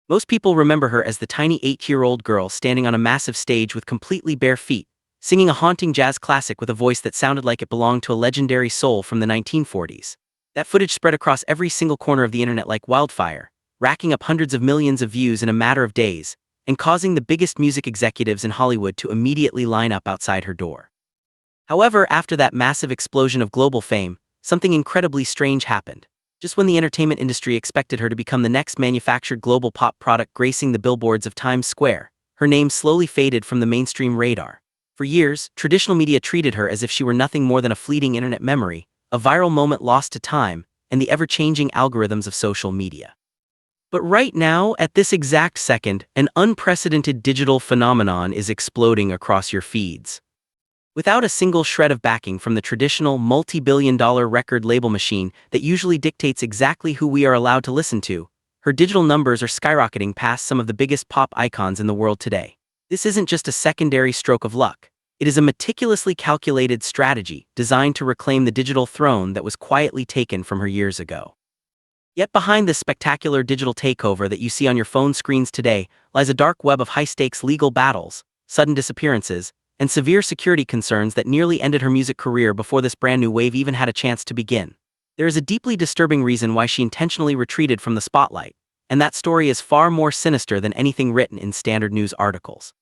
Most people remember her as the tiny 8-year-old girl standing on a massive stage with completely bare feet, singing a haunting jazz classic with a voice that sounded like it belonged to a legendary soul from the 1940s. That footage spread across every single corner of the internet like wildfire, racking up hundreds of millions of views in a matter of days, and causing the biggest music executives in Hollywood to immediately line up outside her door. However, after that massive explosion of global fame, something incredibly strange happened. Just when the entertainment industry expected her to become the next manufactured global pop product gracing the billboards of Times Square, her name slowly faded from the mainstream radar. For years, traditional media treated her as if she were nothing more than a fleeting internet memory, a viral moment lost to time, and the ever-changing algorithms of social media. But right now, at this exact second, an unprecedented digital phenomenon is exploding across your feeds. Without a single shred of backing from the traditional multi-billion-dollar record label machine that usually dictates exactly who we are allowed to listen to, her digital numbers are skyrocketing past some of the biggest pop icons in the world today. This isn't just a secondary stroke of luck. It is a meticulously calculated strategy designed to reclaim the digital throne that was quietly taken from her years ago. Yet behind this spectacular digital takeover that you see on your phone screens today lies a dark web of high-stakes legal battles, sudden disappearances, and severe security concerns that nearly ended her music career before this brand new wave even had a chance to begin. There is a deeply disturbing reason why she intentionally retreated from the spotlight, and that story is far more sinister than anything written in standard news articles.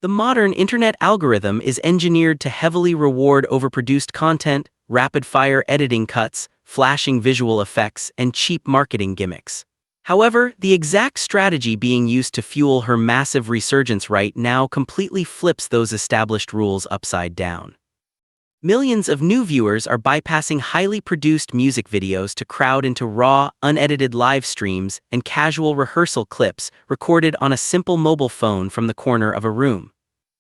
The modern internet algorithm is engineered to heavily reward overproduced content, rapid-fire editing cuts, flashing visual effects, and cheap marketing gimmicks. However, the exact strategy being used to fuel her massive resurgence right now completely flips those established rules upside down. Millions of new viewers are bypassing highly produced music videos to crowd into raw, unedited live streams and casual rehearsal clips recorded on a simple mobile phone from the corner of a room.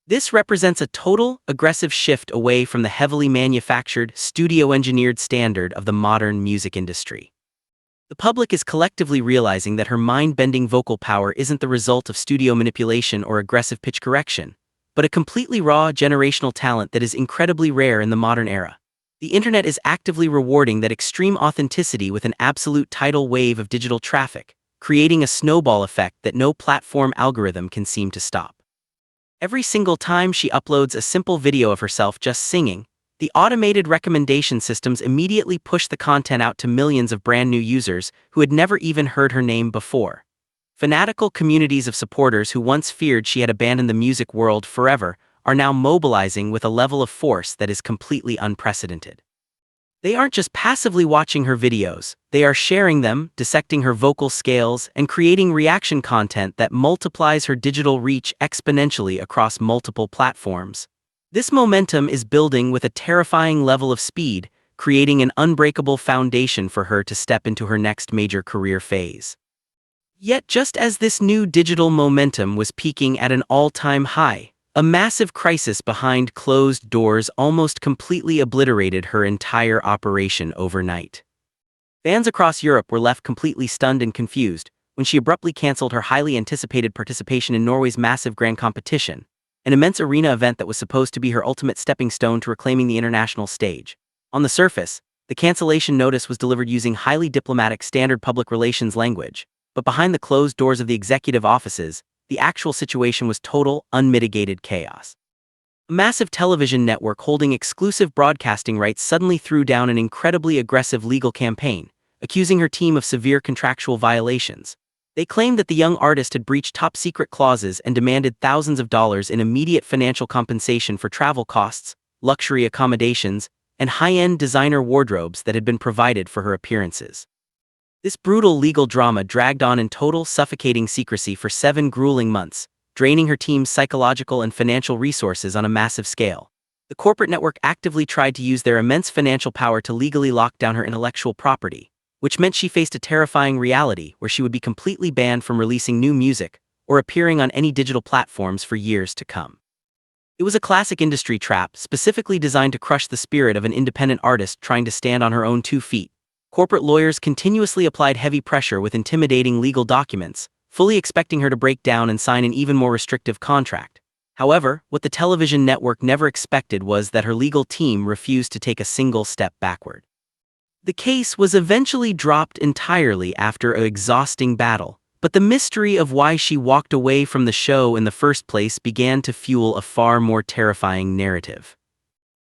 This represents a total, aggressive shift away from the heavily manufactured, studio-engineered standard of the modern music industry. The public is collectively realizing that her mind-bending vocal power isn't the result of studio manipulation or aggressive pitch correction, but a completely raw generational talent that is incredibly rare in the modern era. The internet is actively rewarding that extreme authenticity with an absolute tidal wave of digital traffic, creating a snowball effect that no platform algorithm can seem to stop. Every single time she uploads a simple video of herself just singing, the automated recommendation systems immediately push the content out to millions of brand new users who had never even heard her name before. Fanatical communities of supporters who once feared she had abandoned the music world forever are now mobilizing with a level of force that is completely unprecedented. They aren't just passively watching her videos, they are sharing them, dissecting her vocal scales, and creating reaction content that multiplies her digital reach exponentially across multiple platforms. This momentum is building with a terrifying level of speed, creating an unbreakable foundation for her to step into her next major career phase. Yet just as this new digital momentum was peaking at an all-time high, a massive crisis behind closed doors almost completely obliterated her entire operation overnight. Fans across Europe were left completely stunned and confused when she abruptly canceled her highly anticipated participation in Norway's massive grand competition, an immense arena event that was supposed to be her ultimate stepping stone to reclaiming the international stage. On the surface, the cancellation notice was delivered using highly diplomatic standard public relations language, but behind the closed doors of the executive offices, the actual situation was total, unmitigated chaos. A massive television network holding exclusive broadcasting rights suddenly threw down an incredibly aggressive legal campaign, accusing her team of severe contractual violations. They claimed that the young artist had breached top-secret clauses and demanded thousands of dollars in immediate financial compensation for travel costs, luxury accommodations, and high-end designer wardrobes that had been provided for her appearances. This brutal legal drama dragged on in total, suffocating secrecy for 7 grueling months, draining her team's psychological and financial resources on a massive scale. The corporate network actively tried to use their immense financial power to legally lock down her intellectual property, which meant she faced a terrifying reality where she would be completely banned from releasing new music or appearing on any digital platforms for years to come. It was a classic industry trap specifically designed to crush the spirit of an independent artist trying to stand on her own 2 feet. Corporate lawyers continuously applied heavy pressure with intimidating legal documents, fully expecting her to break down and sign an even more restrictive contract. However, what the television network never expected was that her legal team refused to take a single step backward. The case was eventually dropped entirely after an exhausting battle, But the mystery of why she walked away from the show in the first place began to fuel a far more terrifying narrative.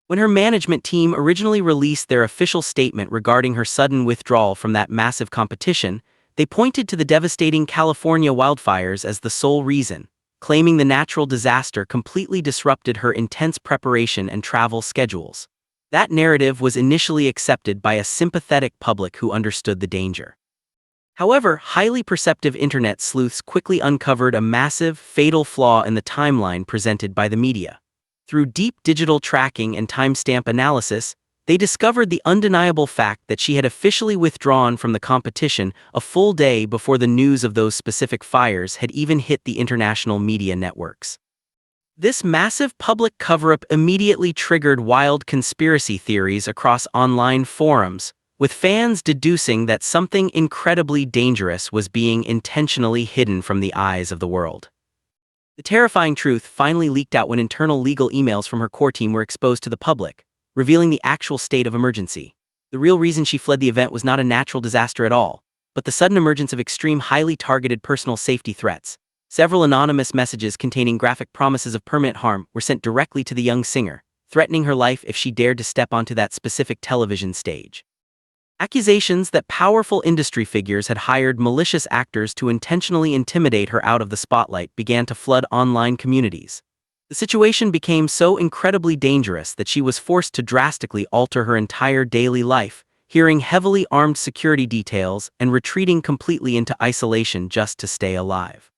When her management team originally released their official statement regarding her sudden withdrawal from that massive competition, they pointed to the devastating California wildfires as the sole reason, claiming the natural disaster completely disrupted her intense preparation and travel schedules. That narrative was initially accepted by a sympathetic public who understood the danger. However, highly perceptive internet sleuths quickly uncovered a massive, fatal flaw in the timeline presented by the media. Through deep digital tracking and timestamp analysis, they discovered the undeniable fact that she had officially withdrawn from the competition a full day before the news of those specific fires had even hit the international media networks. This massive public cover-up immediately triggered wild conspiracy theories across online forums, with fans deducing that something incredibly dangerous was being intentionally hidden from the eyes of the world. The terrifying truth finally leaked out when internal legal emails from her core team were exposed to the public, revealing the actual state of emergency. The real reason she fled the event was not a natural disaster at all, but the sudden emergence of extreme, highly targeted personal safety threats. Several anonymous messages containing graphic promises of permanent harm were sent directly to the young singer, threatening her life if she dared to step onto that specific television stage. Accusations that powerful industry figures had hired malicious actors to intentionally intimidate her out of the spotlight began to flood online communities. The situation became so incredibly dangerous that she was forced to drastically alter her entire daily life, hearing heavily armed security details and retreating completely into isolation just to stay alive.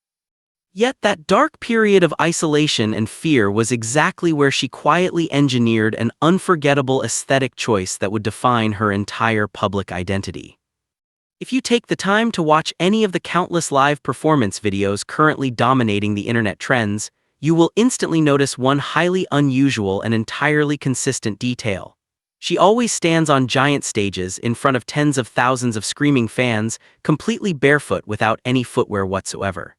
Yet that dark period of isolation and fear was exactly where she quietly engineered an unforgettable aesthetic choice that would define her entire public identity. If you take the time to watch any of the countless live performance videos currently dominating the internet trends, you will instantly notice one highly unusual and entirely consistent detail. She always stands on giant stages in front of tens of thousands of screaming fans, completely barefoot without any footwear whatsoever.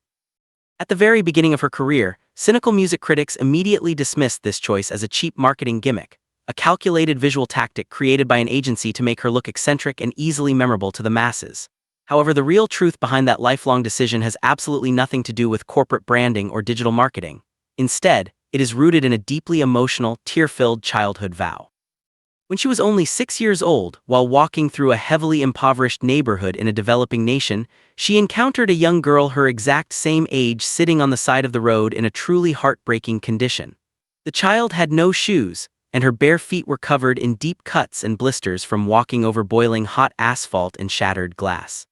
At the very beginning of her career, cynical music critics immediately dismissed this choice as a cheap marketing gimmick, a calculated visual tactic created by an agency to make her look eccentric and easily memorable to the masses. However, the real truth behind that lifelong decision has absolutely nothing to do with corporate branding or digital marketing. Instead, it is rooted in a deeply emotional, tear-filled childhood vow. When she was only 6 years old, while walking through a heavily impoverished neighborhood in a developing nation, she encountered a young girl her exact same age sitting on the side of the road in a truly heartbreaking condition. The child had no shoes, and her bare feet were covered in deep cuts and blisters from walking over boiling hot asphalt and shattered glass.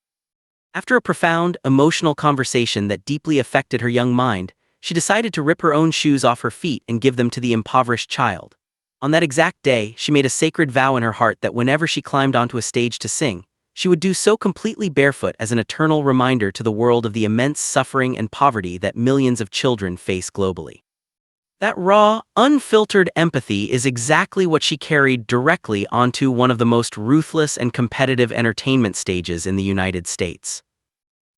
After a profound, emotional conversation that deeply affected her young mind, she decided to rip her own shoes off her feet and give them to the impoverished child. On that exact day, she made a sacred vow in her heart that whenever she climbed onto a stage to sing, she would do so completely barefoot as an eternal reminder to the world of the immense suffering and poverty that millions of children face globally. That raw, unfiltered empathy is exactly what she carried directly onto one of the most ruthless and competitive entertainment stages in the United States.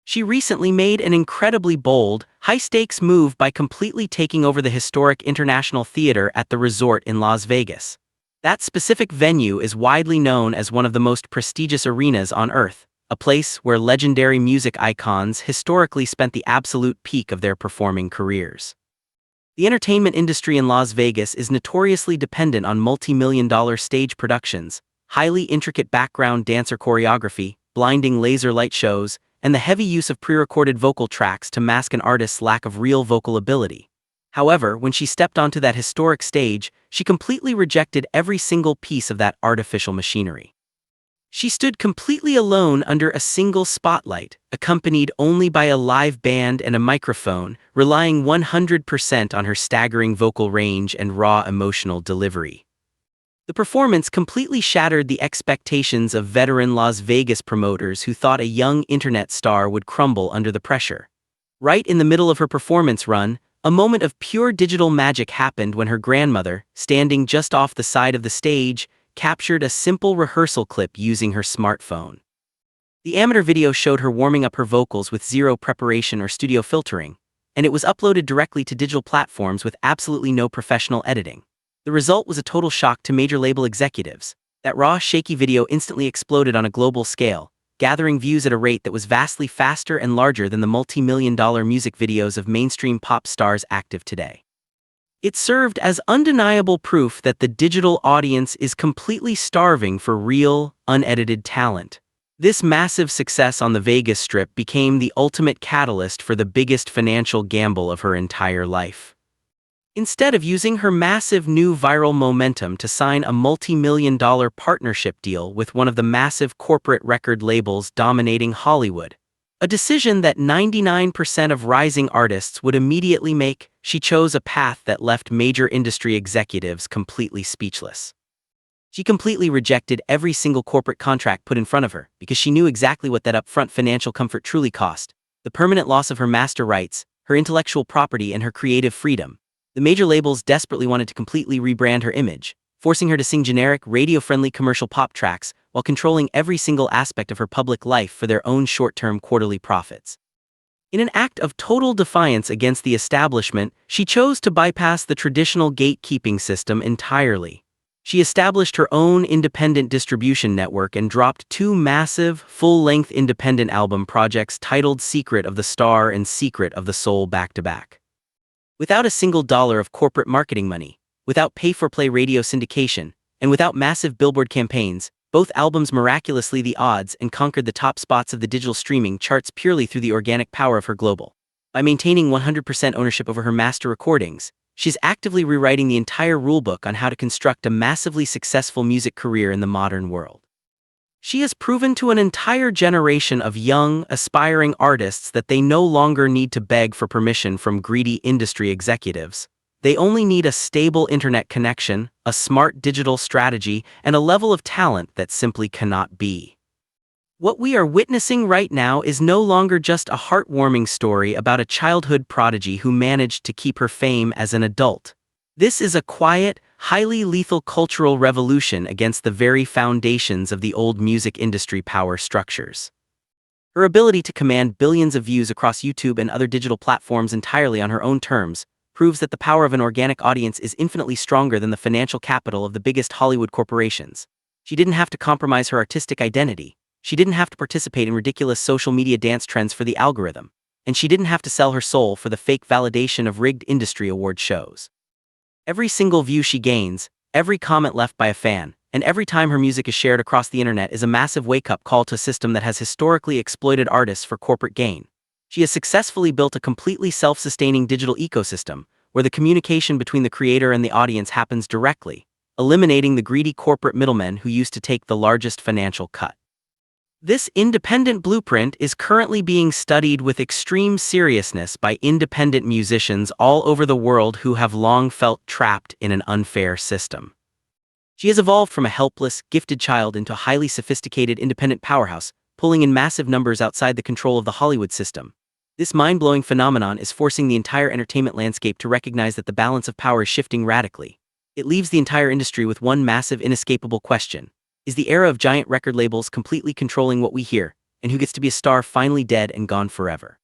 She recently made an incredibly bold, high-stakes move by completely taking over the historic International Theater at the resort in Las Vegas. That specific venue is widely known as one of the most prestigious arenas on Earth, a place where legendary music icons historically spent the absolute peak of their performing careers. The entertainment industry in Las Vegas is notoriously dependent on multi-million-dollar stage productions, highly intricate background dancer choreography, blinding laser light shows, and the heavy use of pre-recorded vocal tracks to mask an artist's lack of real vocal ability. However, when she stepped onto that historic stage, she completely rejected every single piece of that artificial machinery. She stood completely alone under a single spotlight, accompanied only by a live band and a microphone, relying 100% on her staggering vocal range and raw emotional delivery. The performance completely shattered the expectations of veteran Las Vegas promoters who thought a young internet star would crumble under the pressure. Right in the middle of her performance run, a moment of pure digital magic happened when her grandmother, standing just off the side of the stage, captured a simple rehearsal clip using her smartphone. The amateur video showed her warming up her vocals with zero preparation or studio filtering, and it was uploaded directly to digital platforms with absolutely no professional editing. The result was a total shock to major label executives. That raw, shaky video instantly exploded on a global scale, gathering views at a rate that was vastly faster and larger than the multi-million-dollar music videos of mainstream pop stars active today. It served as undeniable proof that the digital audience is completely starving for real, unedited talent. This massive success on the Vegas Strip became the ultimate catalyst for the biggest financial gamble of her entire life. Instead of using her massive new viral momentum to sign a multi-million-dollar partnership deal with one of the massive corporate record labels dominating Hollywood, a decision that 99% of rising artists would immediately make, she chose a path that left major industry executives completely speechless. She completely rejected every single corporate contract put in front of her because she knew exactly what that upfront financial comfort truly cost: the permanent loss of her master rights, her intellectual property, and her creative freedom. The major labels desperately wanted to completely rebrand her image, forcing her to sing generic, radio-friendly commercial pop tracks while controlling every single aspect of her public life for their own short-term quarterly profits. In an act of total defiance against the establishment, she chose to bypass the traditional gatekeeping system entirely. She established her own independent distribution network and dropped two massive, full-length independent album projects titled Secret of the Star and Secret of the Soul back-to-back. Without a single dollar of corporate marketing money, without pay-for-play radio syndication, and without massive billboard campaigns, both albums miraculously the odds and conquered the top spots of the digital streaming charts purely through the organic power of her global. By maintaining 100% ownership over her master recordings, she's actively rewriting the entire rulebook on how to construct a massively successful music career in the modern world. She has proven to an entire generation of young, aspiring artists that they no longer need to beg for permission from greedy industry executives. They only need a stable internet connection, a smart digital strategy, and a level of talent that simply cannot be. What we are witnessing right now is no longer just a heartwarming story about a childhood prodigy who managed to keep her fame as an adult. This is a quiet, highly lethal cultural revolution against the very foundations of the old music industry power structures. Her ability to command billions of views across YouTube and other digital platforms entirely on her own terms proves that the power of an organic audience is infinitely stronger than the financial capital of the biggest Hollywood corporations. She didn't have to compromise her artistic identity. She didn't have to participate in ridiculous social media dance trends for the algorithm. And she didn't have to sell her soul for the fake validation of rigged industry award shows. Every single view she gains, every comment left by a fan, and every time her music is shared across the internet is a massive wake-up call to a system that has historically exploited artists for corporate gain. She has successfully built a completely self-sustaining digital ecosystem, where the communication between the creator and the audience happens directly, eliminating the greedy corporate middlemen who used to take the largest financial cut. This independent blueprint is currently being studied with extreme seriousness by independent musicians all over the world who have long felt trapped in an unfair system. She has evolved from a helpless, gifted child into a highly sophisticated independent powerhouse, pulling in massive numbers outside the control of the Hollywood system. This mind-blowing phenomenon is forcing the entire entertainment landscape to recognize that the balance of power is shifting radically. It leaves the entire industry with one massive, inescapable question. Is the era of giant record labels completely controlling what we hear, and who gets to be a star finally dead and gone forever?